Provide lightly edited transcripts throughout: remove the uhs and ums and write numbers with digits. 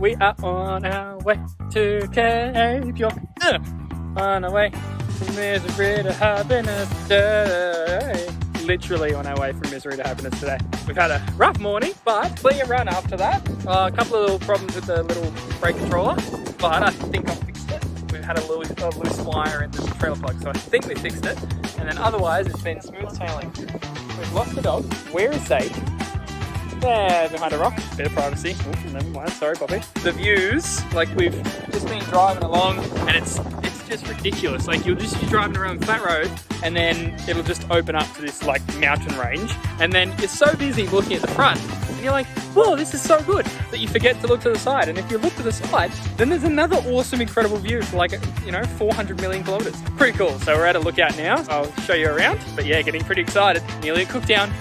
We are on our way to Cape York. On our way from misery to happiness today. Literally on our way from misery to happiness today. We've had a rough morning, but clear run after that. A couple of little problems with the little brake controller, but I think I fixed it. We've had a loose wire in the trailer plug, so I think we fixed it. And then otherwise, it's been smooth sailing. We've lost the dog. Where is safe? There, behind a rock. Bit of privacy. Oh, never mind. Sorry, Bobby. The views, like we've just been driving along, and it's just ridiculous. Like you'll just be driving around the flat road, and then it'll just open up to this like mountain range, and then you're so busy looking at the front, and you're like, whoa, this is so good, that you forget to look to the side. And if you look to the side, then there's another awesome, incredible view for like, 400 million kilometers. Pretty cool. So we're at a lookout now. I'll show you around, but yeah, getting pretty excited. Nearly at Cooktown.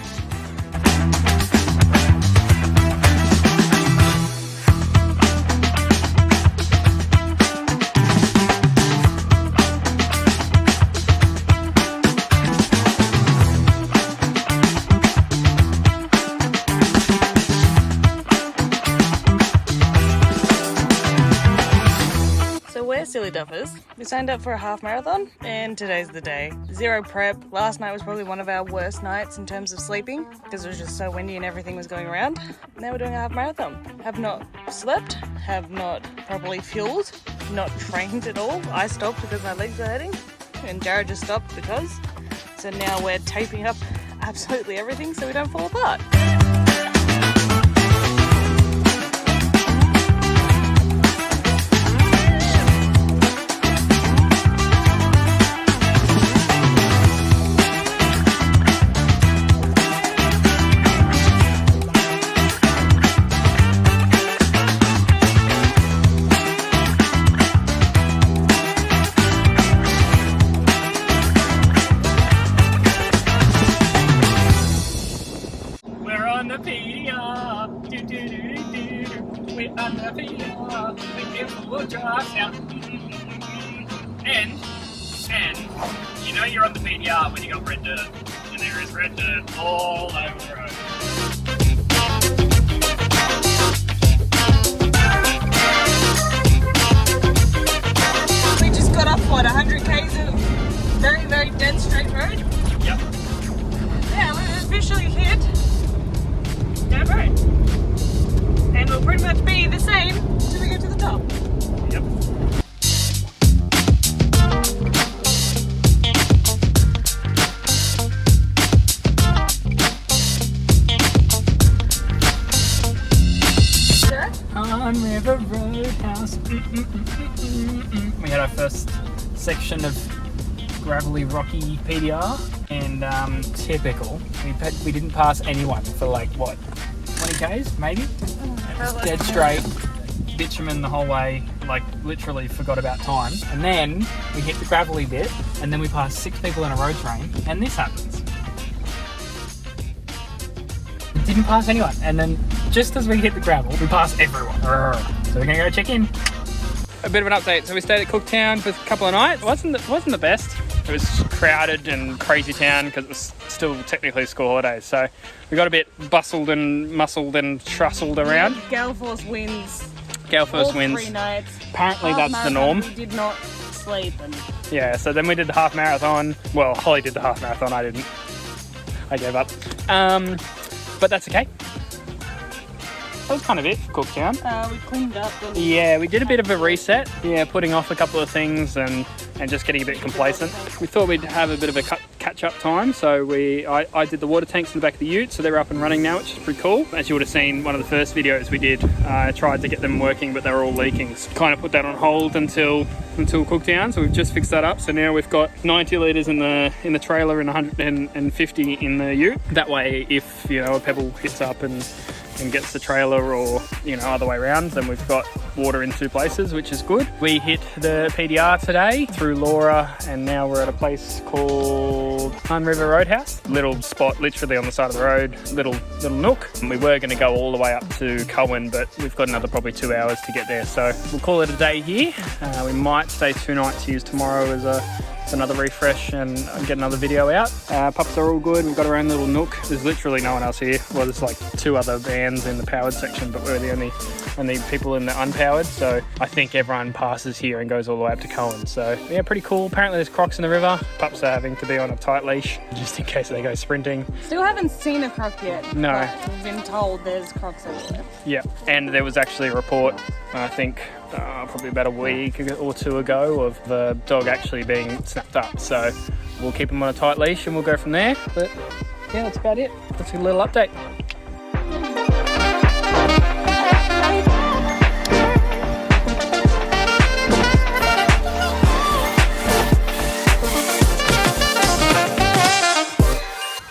Silly duffers. We signed up for a half marathon and today's the day. Zero prep. Last night was probably one of our worst nights in terms of sleeping because it was just so windy and everything was going around. Now we're doing a half marathon. Have not slept, have not properly fueled, not trained at all. I stopped because my legs were hurting and Jarrah just stopped because. So now we're taping up absolutely everything so we don't fall apart. And you know you're on the PDR when you got red dirt, and there is red dirt all over the road. We just got off, what, 100 k's of very, very dead straight road? Yep. Yeah, we officially hit that road. And we'll pretty much be the same until we get to the top. Yep. Hann River Roadhouse. We had our first section of gravelly, rocky PDR, and typical. We didn't pass anyone for like what, 20 k's maybe. It was dead straight, bitumen the whole way. Like literally forgot about time. And then we hit the gravelly bit, and then we passed 6 people in a road train, and this happens. Didn't pass anyone, and then just as we hit the gravel, we passed everyone. So we're gonna go check in. A bit of an update. So we stayed at Cooktown for a couple of nights. It wasn't the best. It was crowded and crazy town because it was still technically school holidays. So we got a bit bustled and muscled and trustled around. Gale force winds. Gale force all winds. 3 nights. Apparently Half that's the marathon, norm. We did not sleep. And Yeah. So then we did the half marathon. Well, Holly did the half marathon. I didn't. I gave up. But that's okay. That was kind of it for Cooktown. we cleaned up. Yeah, we did a bit of a reset. Yeah, putting off a couple of things and just getting a bit complacent. We thought we'd have a bit of a catch-up time, so I did the water tanks in the back of the ute, so they're up and running now, which is pretty cool. As you would have seen, one of the first videos we did, I tried to get them working, but they were all leaking. So kind of put that on hold until Cooktown, so we've just fixed that up. So now we've got 90 litres in the trailer and 150 in the ute. That way, if a pebble hits up and gets the trailer, or other way around, then we've got water in 2 places, which is good. We hit the PDR today through Laura, and now we're at a place called Hann River Roadhouse. Little spot literally on the side of the road, little nook. And we were going to go all the way up to Coen, but we've got another probably 2 hours to get there, so we'll call it a day here. We might stay 2 nights, use tomorrow as It's another refresh and get another video out. Pups are all good. We've got our own little nook. There's literally no one else here. Well, there's like 2 other vans in the powered section, but we're the only people in the unpowered. So I think everyone passes here and goes all the way up to Coen. So yeah, pretty cool. Apparently there's crocs in the river. Pups are having to be on a tight leash just in case they go sprinting. Still haven't seen a croc yet. No. But we've been told there's crocs everywhere. Yeah, and there was actually a report, I think probably about a week or 2 ago, of the dog actually being snapped up. So we'll keep him on a tight leash and we'll go from there. But yeah, that's about it. That's a little update.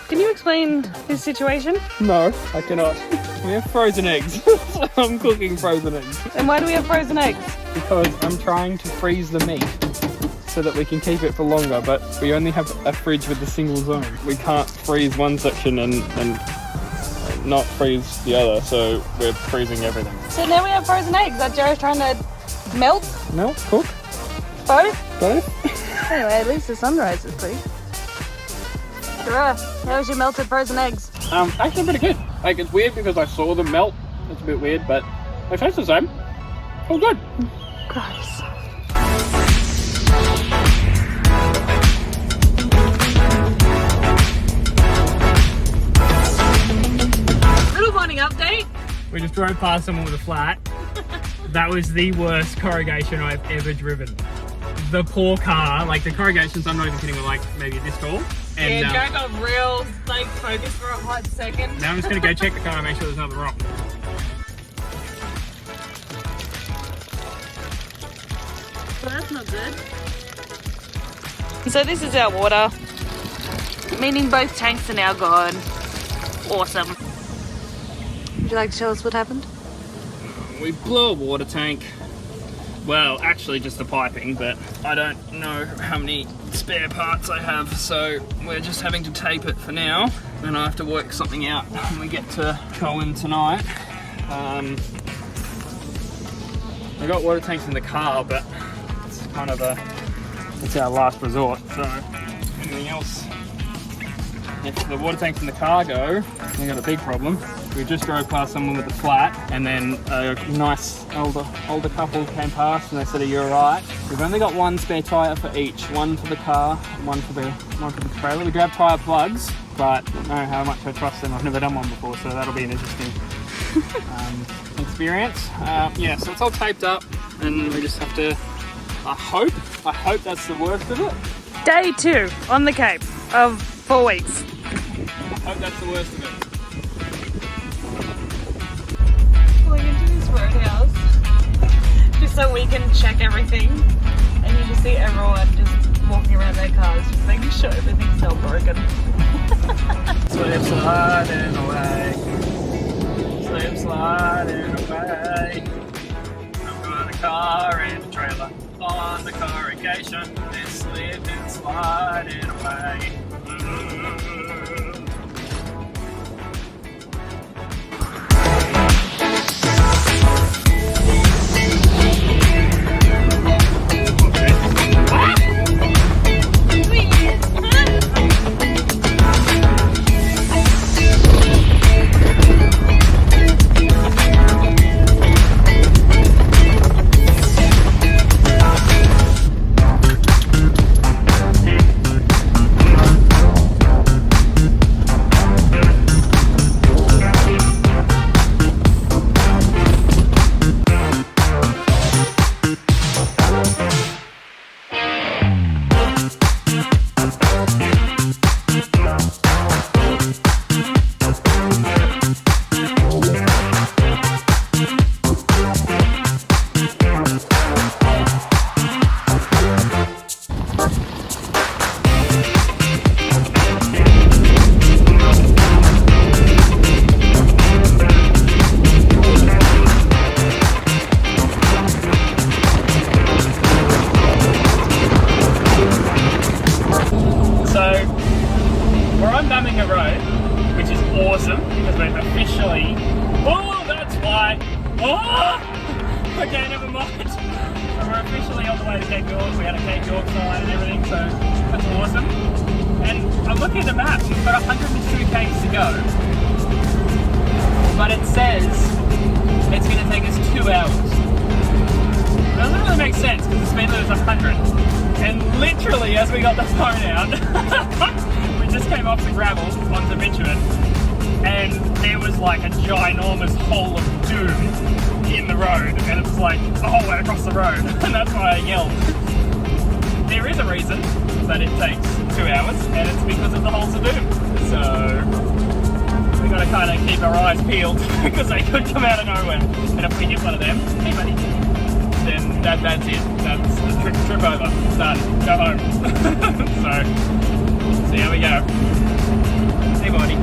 Can you explain this situation? No, I cannot. We have frozen eggs. I'm cooking frozen eggs. And why do we have frozen eggs? Because I'm trying to freeze the meat so that we can keep it for longer, but we only have a fridge with a single zone. We can't freeze one section and not freeze the other, so we're freezing everything. So now we have frozen eggs that Jarrah's trying to melt? Melt? Cook? Both? Both? Anyway, at least the sunrise is pretty. Jarrah, how was your melted frozen eggs? Actually pretty good. Like, it's weird because I saw them melt. It's a bit weird, but they taste the same. All good. Gross. Little morning update. We just drove past someone with a flat. That was the worst corrugation I've ever driven. The poor car, like the corrugations, I'm not even kidding, were like maybe this tall. And, Yeah, Jarrah got real like focused for a hot second. now I'm just going to go check the car and make sure there's nothing wrong. Well, that's not good. So this is our water, meaning both tanks are now gone. Awesome. Would you like to tell us what happened? We blew a water tank. Well, actually just the piping, but I don't know how many spare parts I have, so we're just having to tape it for now. And I have to work something out when we get to Coen tonight. I got water tanks in the car, but it's kind of it's our last resort, so anything else. If the water tanks in the car go, we got a big problem. We just drove past someone with a flat, and then a nice older couple came past and they said, "Are you alright?" We've only got 1 spare tyre for each, 1 for the car, one for the trailer. We grabbed tyre plugs, but I don't know how much I trust them. I've never done one before, so that'll be an interesting experience. Yeah, so it's all taped up, and we just have to. I hope that's the worst of it. Day 2 on the Cape of 4 weeks. I hope that's the worst of it. Going into this roadhouse just so we can check everything, and you just see everyone just walking around their cars just making sure everything's not broken. Slip sliding away, slip sliding away. I've got a car and a trailer on the corrugation. It's slipping, sliding away. Okay, never mind. So we're officially on the way to Cape York. We had a Cape York sign and everything, so that's awesome. And I'm looking at the map, we've got 102 k's to go. But it says it's going to take us 2 hours. That doesn't really make sense because the speed limit is 100. And literally, as we got the phone out, we just came off the gravel onto bitumen, and there was like a ginormous hole of doom in the road, and it was like the whole way across the road, and that's why I yelled. There is a reason that it takes 2 hours, and it's because of the holes of doom. So we got to kind of keep our eyes peeled because they could come out of nowhere, and if we hit one of them, hey buddy, then that's it. That's the trip over. It's done. Go home. So here we go. Hey buddy.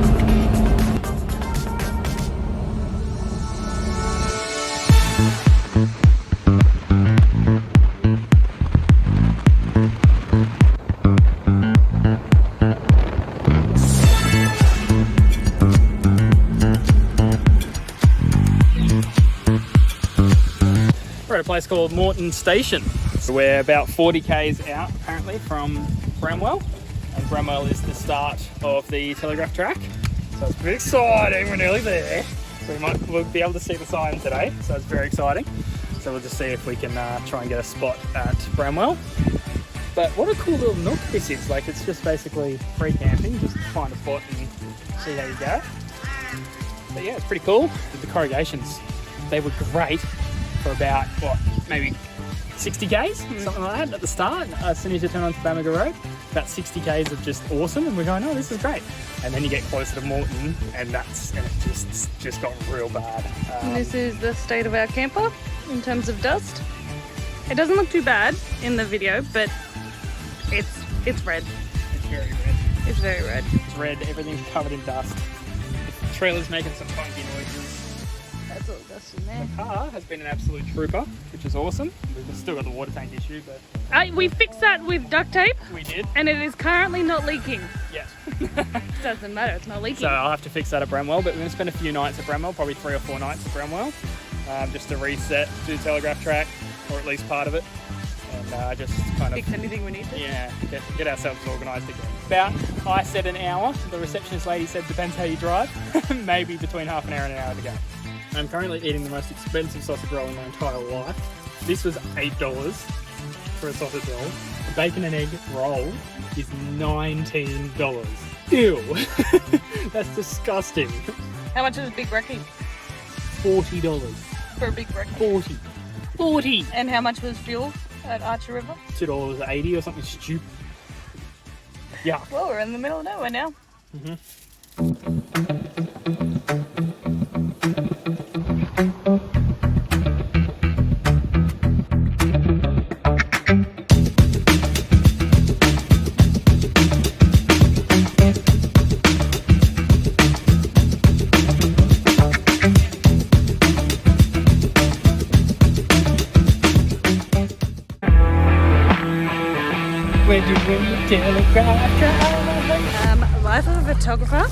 We're at a place called Moreton Station. We're about 40 k's out apparently from Bramwell, and Bramwell is the start of the telegraph track. So it's pretty exciting, we're nearly there. We'll be able to see the sign today, so it's very exciting. So we'll just see if we can try and get a spot at Bramwell. But what a cool little nook this is, like it's just basically free camping, just find a spot and see how you go. But yeah, it's pretty cool. The corrugations, they were great for about, what, maybe 60 k's, something like that at the start. As soon as you turn onto Bamaga Road, about 60 k's of just awesome, and we're going, oh, this is great. And then you get closer to Moreton, and it just got real bad. And this is the state of our camper in terms of dust. It doesn't look too bad in the video, but it's red. It's very red. It's very red. It's red, everything's covered in dust. The trailer's making some funky noises. That's all dust in there. The car has been an absolute trooper, which is awesome. We've still got the water tank issue, but... We fixed that with duct tape. We did. And it is currently not leaking. Yes. Doesn't matter, it's not leaking. So I'll have to fix that at Bramwell, but we're going to spend a few nights at Bramwell, probably 3 or 4 nights at Bramwell, just to reset, do the telegraph track, or at least part of it, and just kind of... Fix anything we need to. Yeah, get ourselves organised again. I said an hour, the receptionist lady said depends how you drive, maybe between half an hour and an hour to go. I'm currently eating the most expensive sausage roll in my entire life. This was $8 for a sausage roll. A bacon and egg roll is $19. Ew! That's disgusting. How much is a big brekkie? $40. For a big brekkie? 40. 40! And how much was fuel at Archer River? $2.80 or something stupid. Yeah. Well, we're in the middle of nowhere now. We're doing the telegraph track. Life of a photographer.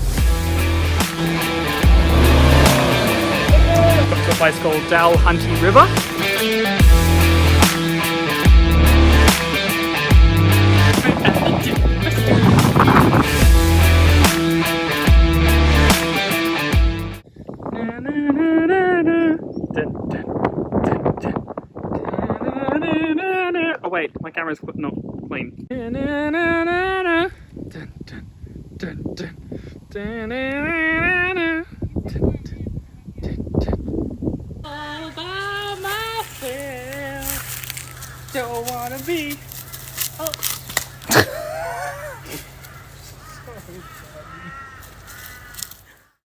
To a place called Hann River. Oh wait, my camera's not clean. All by myself, don't wanna be